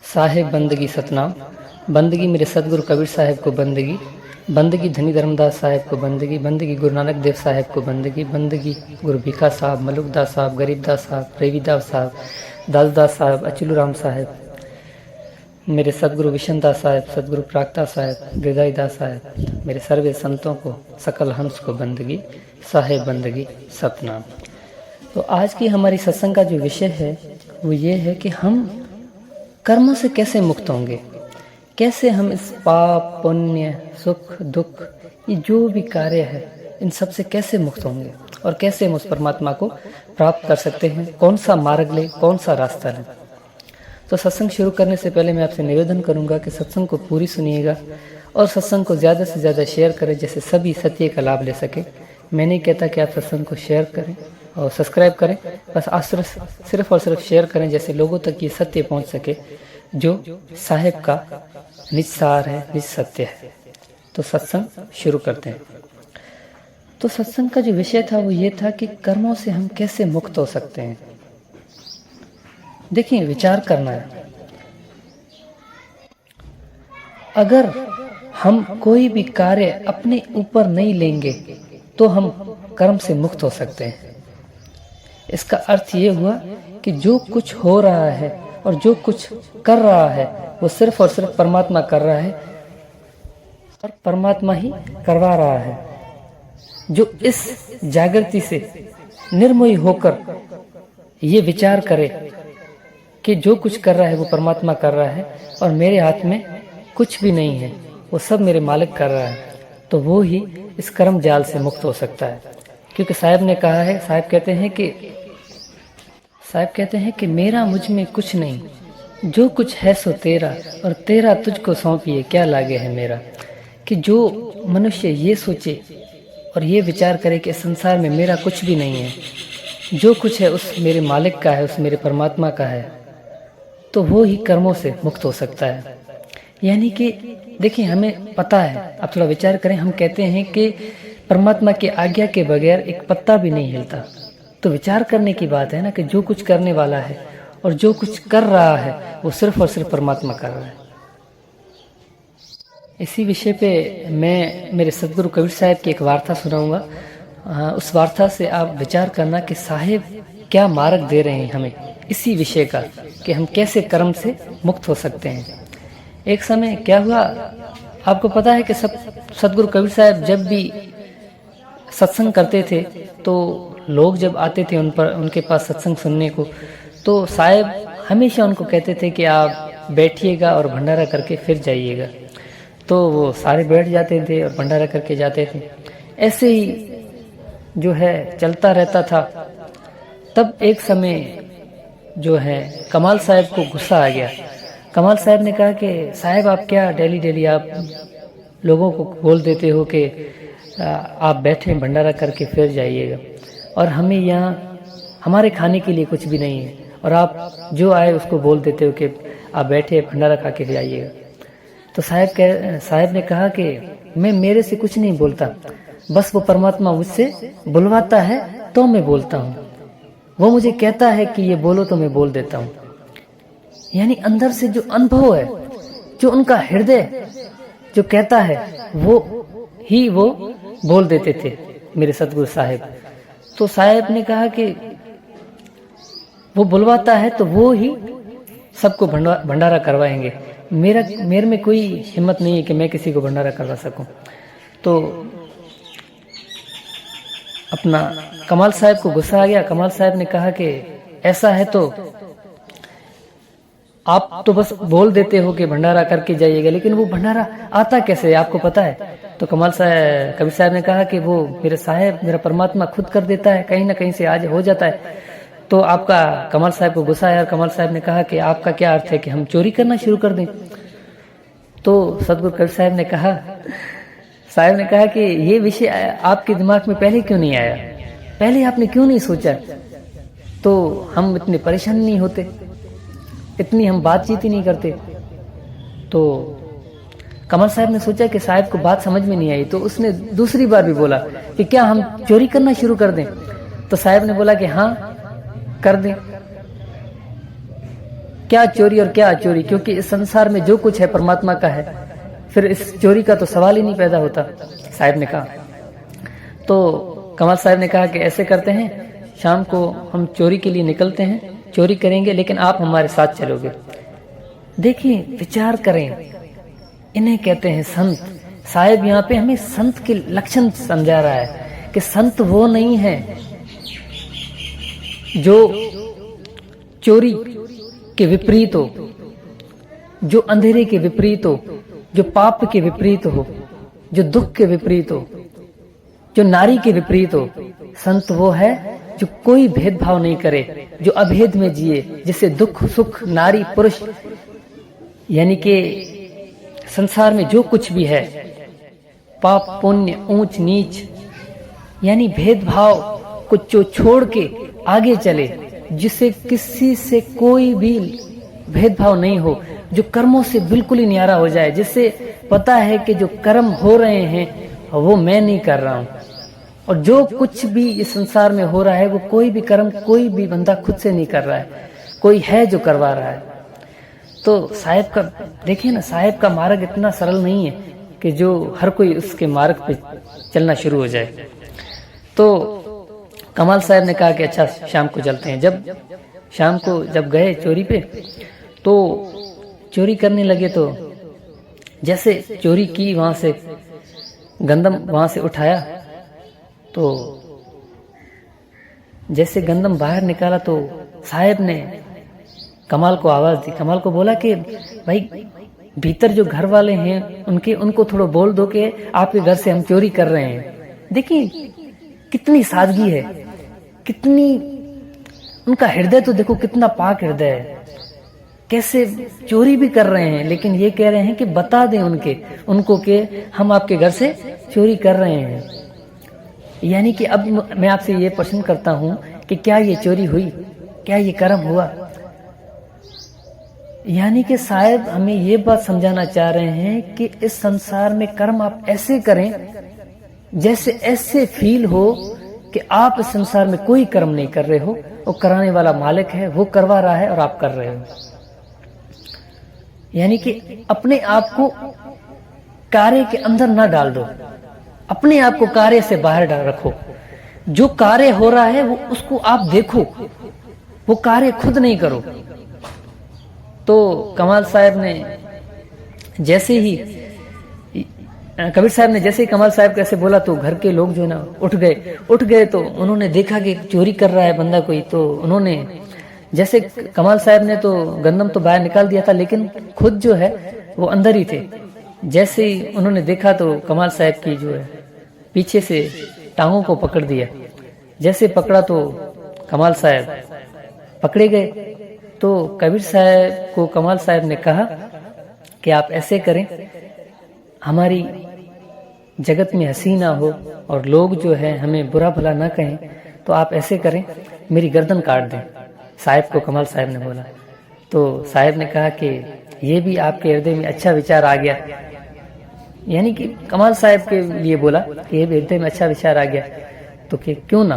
साहेब बंदगी सतनाम। बंदगी मेरे सदगुरु कबीर साहब को बंदगी, बंदगी धनी धर्मदास साहब को बंदगी, बंदगी गुरु नानक देव साहब को बंदगी, बंदगी गुरु भिखा साहब, मलुकदास साहब, गरीबदास साहब, रेवीदास साहब, दासदास साहब, अचलूराम साहब, मेरे सदगुरु विशनदास साहब, सदगुरु प्रागदास साहब, हृदयदास साहब, मेरे सर्वे संतों को, सकल हंस को बंदगी, साहेब बंदगी सतनाम। तो आज की हमारी सत्संग का जो विषय है वो ये है कि हम कर्मों से कैसे मुक्त होंगे, कैसे हम इस पाप पुण्य सुख दुख ये जो भी कार्य है इन सब से कैसे मुक्त होंगे और कैसे हम उस परमात्मा को प्राप्त कर सकते हैं, कौन सा मार्ग लें, कौन सा रास्ता लें। तो सत्संग शुरू करने से पहले मैं आपसे निवेदन करूंगा कि सत्संग को पूरी सुनिएगा और सत्संग को ज़्यादा से ज़्यादा शेयर करें जिससे सभी सत्य का लाभ ले सके। मैं नहीं कहता कि आप सत्संग को शेयर करें और सब्सक्राइब करें, बस आप सिर्फ और सिर्फ शेयर करें जैसे लोगों तक ये सत्य पहुंच सके जो साहेब का निज सार है, निज सत्य है। तो सत्संग शुरू करते हैं। तो सत्संग का जो विषय था वो ये था कि कर्मों से हम कैसे मुक्त हो सकते हैं। देखिए, विचार करना है, अगर हम कोई भी कार्य अपने ऊपर नहीं लेंगे तो हम कर्म से मुक्त हो सकते हैं। इसका अर्थ ये हुआ कि जो कुछ हो रहा है और जो कुछ कर रहा है वो सिर्फ और सिर्फ परमात्मा कर रहा है और परमात्मा ही करवा रहा है। जो इस जागृति से निर्मोही होकर ये विचार करे कि जो कुछ कर रहा है वो परमात्मा कर रहा है और मेरे हाथ में कुछ भी नहीं है, वो सब मेरे मालिक कर रहा है, तो वो ही इस कर्म जाल से मुक्त हो सकता है। क्योंकि साहब ने कहा है, साहब कहते हैं कि मेरा मुझ में कुछ नहीं, जो कुछ है सो तेरा और तेरा तुझको सौंपिए क्या लागे है मेरा। कि जो मनुष्य ये सोचे और ये विचार करे कि इस संसार में मेरा कुछ भी नहीं है, जो कुछ है उस मेरे मालिक का है, उस मेरे परमात्मा का है, तो वो ही कर्मों से मुक्त हो सकता है। यानी कि देखिए, हमें पता है, आप थोड़ा विचार करें, हम कहते हैं कि परमात्मा की आज्ञा के बगैर एक पत्ता भी नहीं हिलता। तो विचार करने की बात है ना कि जो कुछ करने वाला है और जो कुछ कर रहा है वो सिर्फ और सिर्फ परमात्मा कर रहा है। इसी विषय पे मैं मेरे सदगुरु कबीर साहब की एक वार्ता सुनाऊंगा। उस वार्ता से आप विचार करना कि साहेब क्या मार्ग दे रहे हैं हमें इसी विषय का कि हम कैसे कर्म से मुक्त हो सकते हैं। एक समय क्या हुआ, आपको पता है कि सदगुरु कबीर साहब जब भी सत्संग करते थे तो लोग जब आते थे उनके पास सत्संग सुनने को, तो साहब हमेशा उनको कहते थे कि आप बैठिएगा और भंडारा करके फिर जाइएगा। तो वो सारे बैठ जाते थे और भंडारा करके जाते थे। ऐसे ही जो है चलता रहता था। तब एक समय जो है कमाल साहब को गुस्सा आ गया। कमाल साहब ने कहा कि साहब आप क्या डेली डेली आप लोगों को बोल देते हो कि आप बैठे भंडारा करके फिर जाइएगा और हमें यहाँ हमारे खाने के लिए कुछ भी नहीं है और आप जो आए उसको बोल देते हो कि आप बैठे भंडारा खा के जाइएगा। तो साहब ने कहा कि मैं मेरे से कुछ नहीं बोलता, बस वो परमात्मा मुझसे बुलवाता है तो मैं बोलता हूँ। वो मुझे कहता है कि ये बोलो तो मैं बोल देता हूँ। यानी अंदर से जो अनुभव है, जो उनका हृदय जो कहता है वो बोल देते थे मेरे सतगुरु साहिब। तो साहिब ने कहा कि वो बुलवाता है तो वो ही सबको भंडारा करवाएंगे। मेरे में कोई हिम्मत नहीं है कि मैं किसी को भंडारा करवा सकूं। तो अपना कमाल साहब को गुस्सा आ गया। कमाल साहब ने कहा कि ऐसा है तो आप तो बस बोल देते हो कि भंडारा करके जाइएगा, लेकिन वो भंडारा आता कैसे आपको पता है? तो कबीर साहब ने कहा कि वो मेरा परमात्मा खुद कर देता है, कहीं ना कहीं से आज हो जाता है। तो आपका कमाल साहब को गुस्सा आया और कमाल साहब ने कहा कि आपका क्या अर्थ है कि हम चोरी करना शुरू कर दें? तो सदगुरु कबीर साहब ने कहा कि ये विषय आपके दिमाग में पहले क्यों नहीं आया, पहले आपने क्यों नहीं सोचा, तो हम इतने परेशान नहीं होते, इतनी हम बातचीत ही नहीं करते। तो कमल साहब ने सोचा कि साहब को बात समझ में नहीं आई, तो उसने दूसरी बार भी बोला कि क्या हम चोरी करना शुरू कर दें? तो साहब ने बोला कि हाँ कर दें। क्या चोरी और क्या अचोरी, क्योंकि इस संसार में जो कुछ है परमात्मा का है, फिर इस चोरी का तो सवाल ही नहीं पैदा होता, साहब ने कहा। तो कमाल साहब ने कहा कि ऐसे करते हैं, शाम को हम चोरी के लिए निकलते हैं, चोरी करेंगे, लेकिन आप हमारे साथ चलोगे। देखिए, विचार करें, इन्हें कहते हैं संत। साहब यहाँ पे हमें संत के लक्षण समझा रहा है कि संत वो नहीं है जो चोरी के विपरीत हो, जो अंधेरे के विपरीत हो, जो पाप के विपरीत हो, जो दुख के विपरीत हो, जो नारी के विपरीत हो। संत वो है जो कोई भेदभाव नहीं करे, जो अभेद में जिए, जिसे दुख सुख नारी पुरुष यानी कि संसार में जो कुछ भी है, पाप पुण्य ऊंच नीच यानी भेदभाव को जो छोड़ के आगे चले, जिसे किसी से कोई भी भेदभाव नहीं हो, जो कर्मों से बिल्कुल ही न्यारा हो जाए, जिससे पता है कि जो कर्म हो रहे हैं वो मैं नहीं कर रहा हूं, और जो कुछ भी इस संसार में हो रहा है वो कोई भी कर्म कोई भी बंदा खुद से नहीं कर रहा है, कोई है जो करवा रहा है। तो साहब का देखिए ना, साहब का मार्ग इतना सरल नहीं है कि जो हर कोई उसके मार्ग पे चलना शुरू हो जाए। तो कमाल साहब ने कहा कि अच्छा शाम को चलते हैं। जब शाम को जब गए चोरी पे, तो चोरी करने लगे, तो जैसे चोरी की, वहां से गंदम वहां से उठाया, तो जैसे गंदम बाहर निकाला तो साहब ने कमाल को आवाज दी, कमाल को बोला कि भाई भीतर जो घर वाले हैं उनको थोड़ा बोल दो कि आपके घर से हम चोरी कर रहे हैं। देखिए कितनी सादगी है, कितनी उनका हृदय तो देखो कितना पाक हृदय है, कैसे चोरी भी कर रहे हैं लेकिन ये कह रहे हैं कि बता दें उनको कि हम आपके घर से चोरी कर रहे हैं। यानी कि अब मैं आपसे ये प्रश्न करता हूं कि क्या ये चोरी हुई, क्या ये कर्म हुआ? यानी कि शायद हमें ये बात समझाना चाह रहे हैं कि इस संसार में कर्म आप ऐसे करें जैसे ऐसे फील हो कि आप इस संसार में कोई कर्म नहीं कर रहे हो, वो कराने वाला मालिक है, वो करवा रहा है और आप कर रहे हो। यानी कि अपने आप को कार्य के अंदर ना डाल दो, अपने आप को कार्य से बाहर डाल रखो। जो कार्य हो रहा है वो उसको आप देखो, वो कार्य खुद नहीं करो। तो कमाल साहब ने जैसे ही कबीर साहब ने जैसे ही कमाल साहब कैसे बोला तो घर के लोग जो है ना उठ गए। तो उन्होंने देखा कि चोरी कर रहा है बंदा कोई, तो उन्होंने जैसे कमाल साहब ने तो गंदम तो बाहर निकाल दिया था लेकिन खुद जो है वो अंदर ही थे। जैसे ही उन्होंने देखा तो कमाल साहब की जो है पीछे से टांगों को पकड़ दिया। जैसे पकड़ा तो कमाल साहब पकड़े गए। तो कबीर साहब को कमाल साहब ने कहा कि आप ऐसे करें, हमारी जगत में हंसी ना हो और लोग जो है हमें बुरा भला ना कहें, तो आप ऐसे करें मेरी गर्दन काट दें। साहब को कमाल साहब ने बोला। तो साहब ने कहा कि ये भी आपके हृदय में अच्छा विचार आ गया, यानी कि कमाल साहब के लिए बोला कि ये भी हृदय में अच्छा विचार आ गया, तो कि क्यों ना,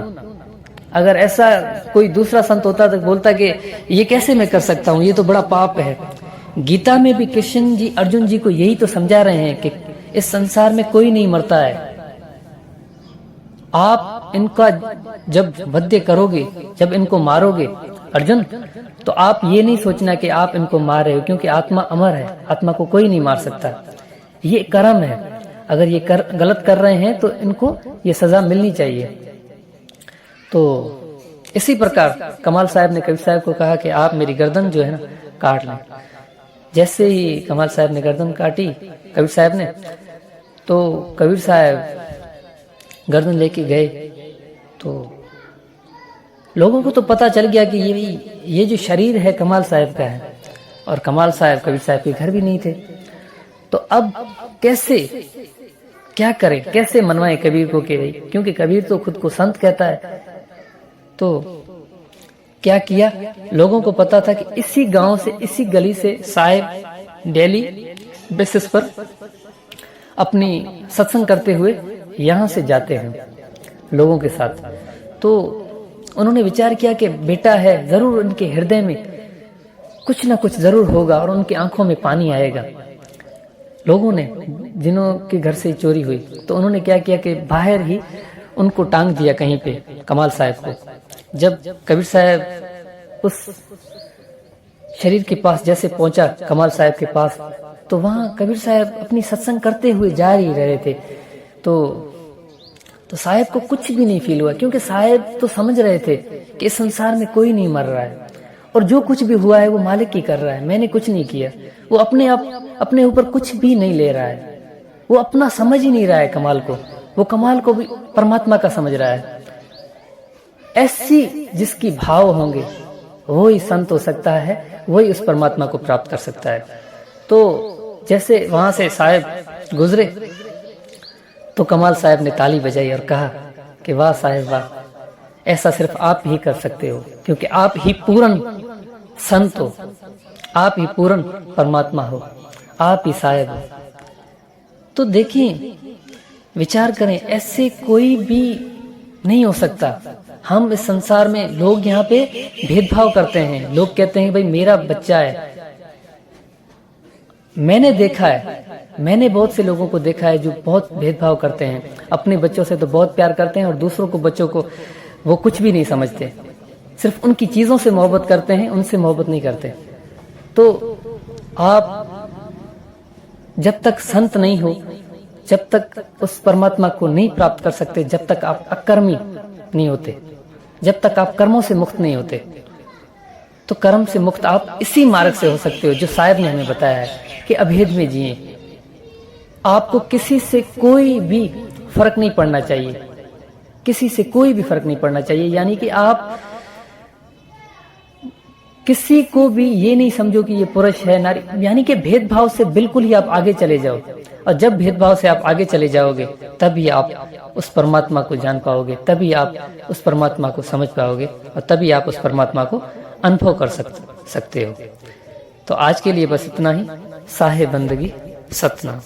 अगर ऐसा कोई दूसरा संत होता तो बोलता कि ये कैसे मैं कर सकता हूँ, ये तो बड़ा पाप है। गीता में भी कृष्ण जी अर्जुन जी को यही तो समझा रहे हैं कि इस संसार में कोई नहीं मरता है। आप इनका जब वध करोगे, जब इनको मारोगे अर्जुन, तो आप ये नहीं सोचना कि आप इनको मार रहे हो, क्योंकि आत्मा अमर है, आत्मा को कोई नहीं मार सकता। ये कर्म है, अगर ये गलत कर रहे हैं तो इनको ये सजा मिलनी चाहिए। तो इसी प्रकार कमाल साहब ने कबीर साहब को कहा कि आप मेरी गर्दन जो है ना काट लें। जैसे ही कमाल साहब ने गर्दन काटी कबीर साहब ने, तो कबीर साहब गर्दन लेके गए। तो लोगों को तो पता चल गया कि ये जो शरीर है कमाल साहब का है, और कमाल साहब कबीर साहब के घर भी नहीं थे। तो अब कैसे क्या करें, कैसे मनवाएं कबीर को कि भाई, क्योंकि कबीर तो खुद को संत कहता है। तो क्या किया, लोगों को पता था कि इसी गांव से, इसी गली से साहब डेली बेसिस पर अपनी सत्संग करते हुए यहां से जाते हैं लोगों के साथ। तो उन्होंने विचार किया कि बेटा है, जरूर इनके हृदय में कुछ ना कुछ जरूर होगा और उनकी आंखों में पानी आएगा। लोगों ने, जिन्हों के घर से चोरी हुई, तो उन्होंने क्या किया कि बाहर ही उनको टांग दिया कहीं पे, कमाल साहब को। जब कबीर साहब उस शरीर के पास जैसे पहुंचा, कमाल साहब के पास, तो वहां कबीर साहब अपनी सत्संग करते हुए जा ही रहे थे। तो साहब को कुछ भी नहीं फील हुआ, क्योंकि साहब तो समझ रहे थे कि इस संसार में कोई नहीं मर रहा है और जो कुछ भी हुआ है वो मालिक ही कर रहा है, मैंने कुछ नहीं किया। वो अपने ऊपर कुछ भी नहीं ले रहा है, वो अपना समझ ही नहीं रहा है कमाल को, वो कमाल को भी परमात्मा का समझ रहा है। ऐसी जिसकी भाव होंगे वो ही संत हो सकता है, वही उस परमात्मा को प्राप्त कर सकता है। तो जैसे वहां से साहब गुजरे तो कमाल साहब ने ताली बजाई और कहा कि वाह साहब वाह, ऐसा सिर्फ आप ही कर सकते हो, क्योंकि आप ही पूर्ण संत हो, आप ही पूर्ण परमात्मा हो, आप ही साहब हो। तो देखिए, विचार करें, ऐसे कोई भी नहीं हो सकता। हम इस संसार में, लोग यहाँ पे भेदभाव करते हैं, लोग कहते हैं भाई मेरा बच्चा है। मैंने देखा है, मैंने बहुत से लोगों को देखा है जो बहुत भेदभाव करते हैं, अपने बच्चों से तो बहुत प्यार करते हैं और दूसरों को, बच्चों को वो कुछ भी नहीं समझते, सिर्फ उनकी चीजों से मोहब्बत करते हैं, उनसे मोहब्बत नहीं करते। तो आप जब तक संत नहीं हो, जब तक उस परमात्मा को नहीं प्राप्त कर सकते, जब तक आप अकर्मी नहीं होते, जब तक आप कर्मों से मुक्त नहीं होते, तो कर्म से मुक्त आप इसी मार्ग से हो सकते हो जो साहब ने हमें बताया है कि अभेद में जिए। आपको किसी से कोई भी फर्क नहीं पड़ना चाहिए, किसी से कोई भी फर्क नहीं पड़ना चाहिए। यानी कि आप किसी को भी ये नहीं समझो कि ये पुरुष है नारी, यानी कि भेदभाव से बिल्कुल ही आप आगे चले जाओ। और जब भेदभाव से आप आगे चले जाओगे तभी आप उस परमात्मा को जान पाओगे, तभी आप उस परमात्मा को समझ पाओगे और तभी आप उस परमात्मा को अनुभव कर सकते हो। तो आज के लिए बस इतना ही। साहे बंदगी सतनाम।